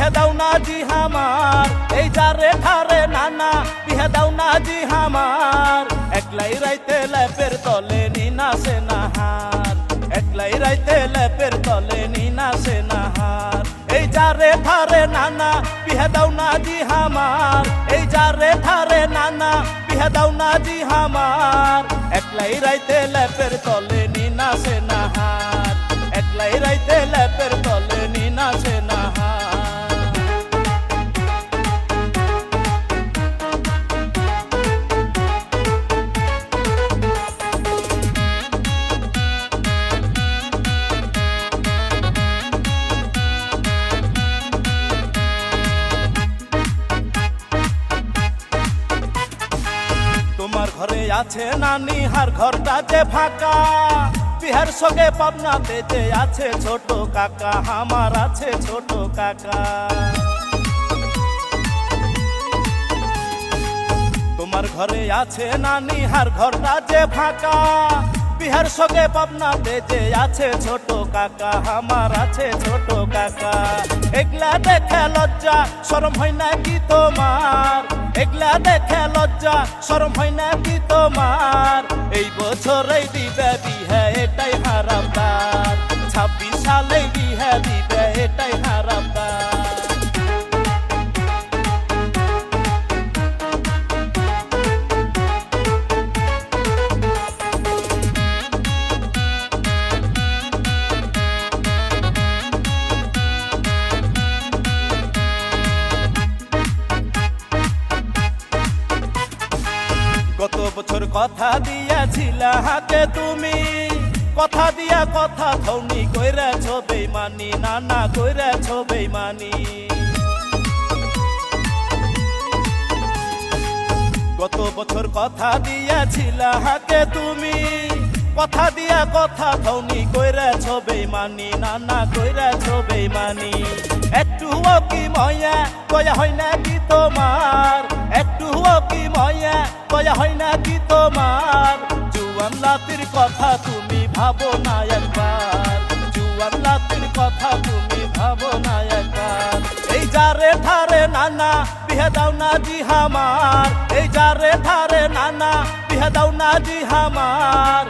বিহে দাও না জি হামার এই যারে ঠারে নানা বিহে দাও না জি হামার একলাই রাইতে লেপের তলে নিনা সে নাহার একলাই রাইতে লেপের তলে নিনা সে নাহার এই যারে ঠারে নানা বিহে দাও না জি হামার এই যারে ঠারে নানা বিহে দাও না জি হামার একলাই রাইতে লেপের তলে নিনা সে নাহার একলাই রাইতে লেপের তলে নিনা সে নাহার তোমার ঘরে আছে নানি হার ঘরটা যে ফাঁকা বিহার সঙ্গে পাবনাতে যে আছে ছোট কাকা আমার আছে ছোট কাকা তোমার ঘরে আছে নানি হার ঘরটা যে ফাঁকা বিহার সঙ্গে পাবনাতে যে আছে ছোট কাকা আমার আছে ছোট কাকা একলা দেখে লজ্জা শরম হয় না কি তোমার একলা দেখে লজ্জা শরম হয় না কি তোমার এই বছরেই দিবে বিহে এটাই হারামদার 26 সালেই বিহে দিবে এটাই হারামদার গত বছর কথা দিয়াছিলা হাতে তুমি কথা দিয়া কথা ধৌনি কইরেছ বেইমানি নানা কইরেছ বেইমানি গত বছর কথা দিয়াছিলা হাতে তুমি কথা দিয়া কথা ধৌনি কইরেছ বেইমানি নানা কইরেছ বেইমানি একটুও কি ময়া কয়া হয় না কি তোমার একটুও কি ময়া কয়া হয় না কি তোমার জুয়ান লাতির কথা তুমি ভাবো না একবার জুয়ান লাতির কথা তুমি ভাবো না একবার এই যারে ঠারে নানা বিহে দাও না জি হামার এই যারে ঠারে নানা বিহে দাও না জি হামার